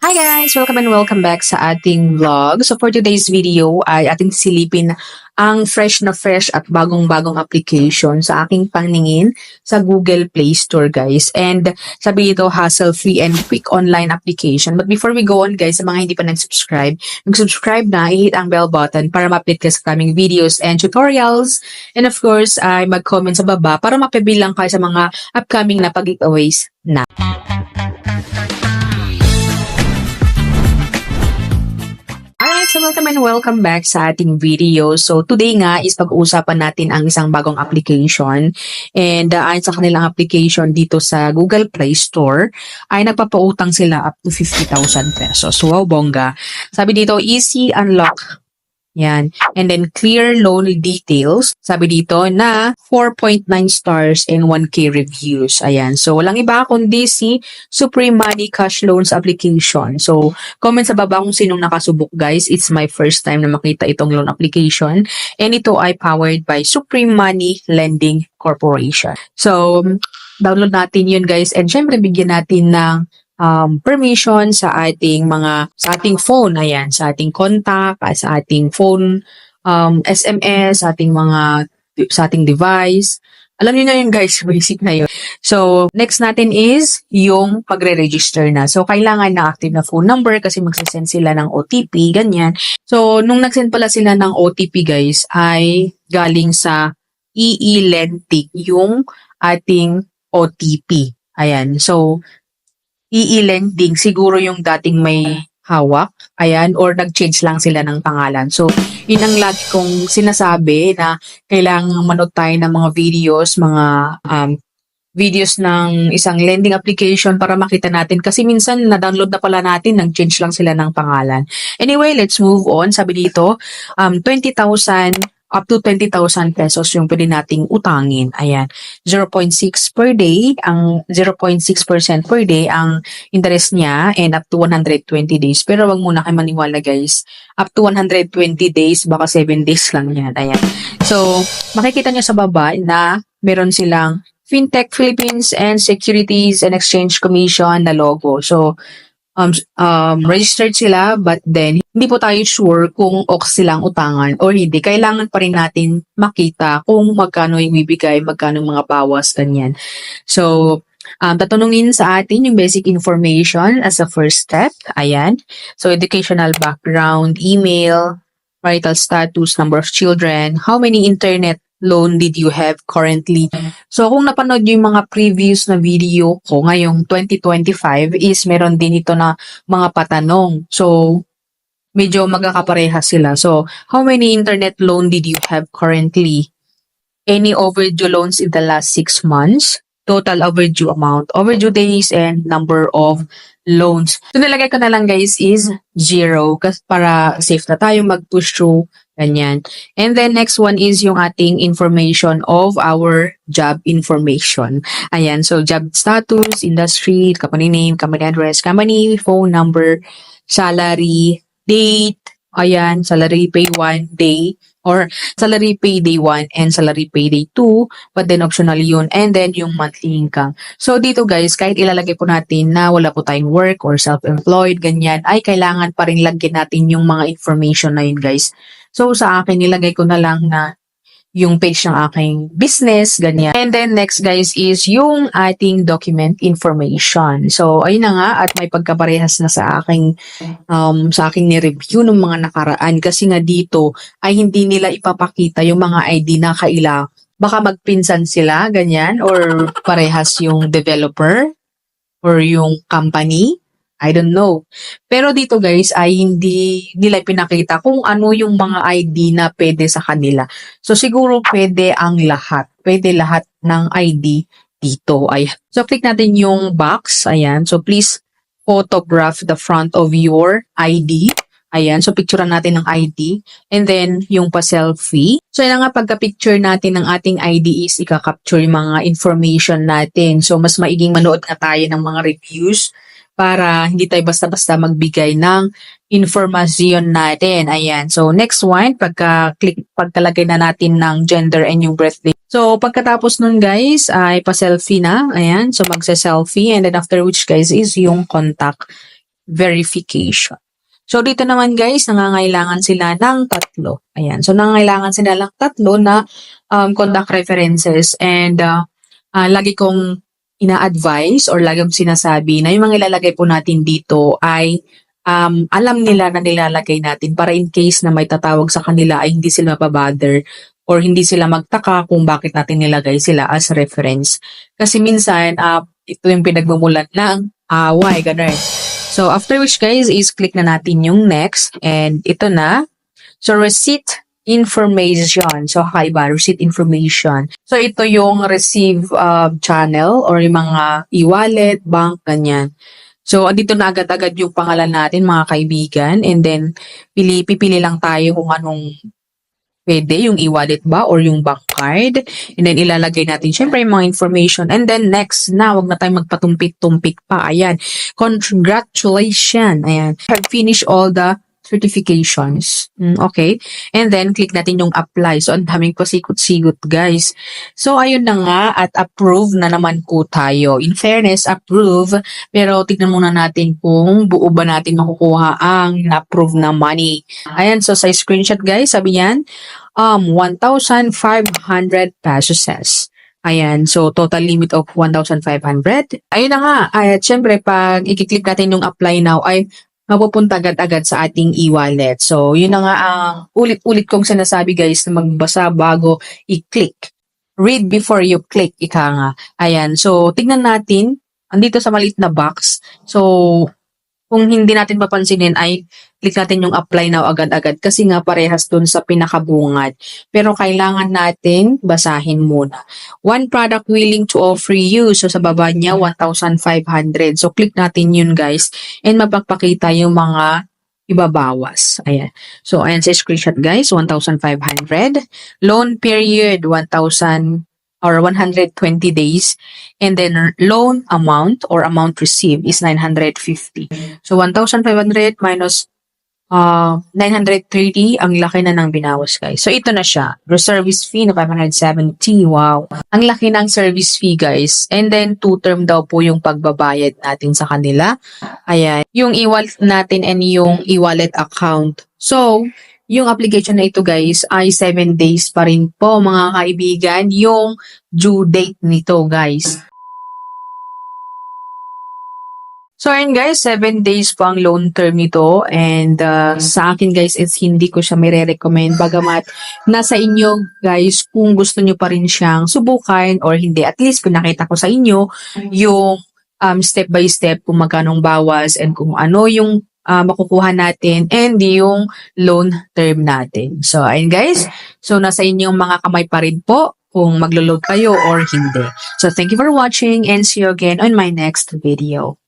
Hi guys! Welcome and welcome back sa ating vlog. So for today's video ay ating silipin ang fresh na fresh at bagong-bagong application sa aking paningin sa Google Play Store guys. And sabi ito hassle-free and quick online application. But before we go on guys, sa mga hindi pa nag-subscribe, mag-subscribe na, i-hit ang bell button para ma-update ka sa kaming videos and tutorials. And of course, ay mag-comment sa baba para mapabilang ka sa mga upcoming na pag-giveaways na. So welcome and welcome back sa ating video. So today nga is pag-uusapan natin ang isang bagong application and ayon sa kanilang application dito sa Google Play Store ay nagpapautang sila up to 50,000 pesos. Wow, bongga. Sabi dito, easy unlock. Yan. And then clear loan details. Sabi dito na 4.9 stars and 1K reviews. Ayan. So walang iba kundi si Supreme Money Cash Loans application. So comment sa baba kung sinong nakasubok guys. It's my first time na makita itong loan application. And ito ay powered by Supreme Money Lending Corporation. So download natin yun guys. And syempre bigyan natin ng permission sa ating phone, ayan, sa ating contact, sa ating phone, SMS, sa ating device. Alam niyo na yun guys, basic na yun. So, next natin is yung pagre-register na. So, kailangan na active na phone number kasi magsasend sila ng OTP, ganyan. So, nung nagsend pala sila ng OTP guys, ay galing sa EE-Lending yung ating OTP. Ayan, so, EE-Lending, siguro yung dating may hawak, ayan, or nag-change lang sila ng pangalan. So, yun ang lagi kong sinasabi na kailangan manood tayo ng mga videos ng isang lending application para makita natin. Kasi minsan, na-download na pala natin, nag-change lang sila ng pangalan. Anyway, let's move on. Sabi dito, 20,000 up to 20,000 pesos yung pwede nating utangin. Ayan, 0.6 per day, ang 0.6% per day ang interest niya and up to 120 days. Pero wag muna kayo maniwala guys. Up to 120 days, baka 7 days lang yan. Ayan. So, makikita niyo sa baba na meron silang Fintech Philippines and Securities and Exchange Commission na logo. So, registered sila but then hindi po tayo sure kung okay silang utangan or hindi. Kailangan pa rin natin makita kung magkano yung bibigay, magkano mga bawas, ganyan. So, tatanungin sa atin yung basic information as a first step. Ayan. So, educational background, email, marital status, number of children, how many internet loan did you have currently? So, kung napanood nyo yung mga previous na video ko ngayong 2025 is meron din ito na mga patanong. So, medyo magkakapareha sila. So, how many internet loan did you have currently? Any overdue loans in the last 6 months? Total overdue amount, overdue days, and number of loans. So, nilagay ko na lang guys is 0 kasi para safe na tayo mag-push through. Ganyan. And then next one is yung ating information of our job information. Ayan. So job status, industry, company name, company address, company phone number, salary, date, ayan, salary pay 1 day, or salary pay day 1 and salary pay day 2, but then optional yun, and then yung monthly income. So dito guys, kahit ilalagay po natin na wala po tayong work or self-employed, ganyan, ay kailangan pa rin lagyan natin yung mga information na yun guys. So sa akin, nilagay ko na lang na yung page ng aking business, ganyan. And then next guys is yung ating document information. So ayun na nga, at may pagkaparehas na sa aking ni-review ng mga nakaraan kasi nga dito ay hindi nila ipapakita yung mga ID na kailangan. Baka magpinsan sila, ganyan, or parehas yung developer or yung company. I don't know. Pero dito guys ay hindi nila pinakita kung ano yung mga ID na pwede sa kanila. So siguro pwede ang lahat. Pwede lahat ng ID dito. Ayan. So click natin yung box. Ayan. So please photograph the front of your ID. Ayan. So picturean natin ng ID. And then yung pa-selfie. So yun nga, pagka-picture natin ng ating ID is ika-capture yung mga information natin. So mas maiging manood na tayo ng mga reviews para hindi tayo basta-basta magbigay ng informasyon natin. Ayan. So, next one, pagkalagay na natin ng gender and yung birthday. So, pagkatapos nun guys, ay pa-selfie na. Ayan. So, magsa-selfie. And then after which guys is yung contact verification. So, dito naman guys, nangangailangan sila ng tatlo. Ayan. So, nangangailangan sila ng tatlo na contact references and lagi kong ina-advise or lagi kong sinasabi na yung mga ilalagay po natin dito ay alam nila na nilalagay natin para in case na may tatawag sa kanila ay hindi sila mapabother or hindi sila magtaka kung bakit natin nilagay sila as reference. Kasi minsan, ito yung pinagmumulan ng away, ganun. So, after which guys, is click na natin yung next. And ito na. So, receipt information. So, kakaiba, receipt information. So, ito yung receive channel or yung mga e-wallet, bank, ganyan. So, dito na agad-agad yung pangalan natin, mga kaibigan. And then, pipili lang tayo kung anong pwede, yung e-wallet ba or yung bank card. And then, ilalagay natin syempre yung mga information. And then, next na, wag na tayong magpatumpik-tumpik pa. Ayan. Congratulations. Ayan. Have finished all the certifications. Okay. And then, click natin yung apply. So, ang daming pasikot-sigot, guys. So, ayun na nga at approve na naman po tayo. In fairness, approve. Pero, tignan muna natin kung buo ba natin makukuha ang na-approve na money. Ayan. So, sa screenshot, guys, sabi yan, 1,500 pesos. Ayan, so total limit of 1,500. Ayun na nga, at syempre pag i-click natin yung apply now ay mapupunta agad-agad sa ating e-wallet. So, yun na nga ang ulit-ulit kong sinasabi guys na magbasa bago i-click. Read before you click, ika nga. Ayan, so tignan natin, andito sa maliit na box. So, kung hindi natin papansinin ay click natin yung apply now agad-agad kasi nga parehas dun sa pinakabungad. Pero kailangan natin basahin muna. One product willing to offer you. So sa baba niya 1,500. So click natin yun guys and mapapakita yung mga ibabawas. Ayan. So ayan sa screenshot guys, 1,500. Loan period 1,000 or 120 days. And then loan amount or amount received is 950. So 1,500 minus 930, ang laki na ng binawas guys. So ito na siya. Service fee na 570. Wow. Ang laki ng service fee guys. And then 2-term daw po yung pagbabayad natin sa kanila. Ayan. Yung e-wallet natin and yung e-wallet account. So, yung application na ito guys ay 7 days pa rin po mga kaibigan yung due date nito guys. So ayun guys, 7 days po ang loan term nito and sa akin guys is hindi ko siya may-recommend bagamat nasa inyo guys kung gusto nyo pa rin siyang subukan or hindi. At least pinakita ko sa inyo yung step by step kung magkanong bawas and kung ano yung makukuha natin and yung loan term natin. So, ayun guys. So, nasa inyong mga kamay pa rin po kung maglo-load kayo or hindi. So, thank you for watching and see you again on my next video.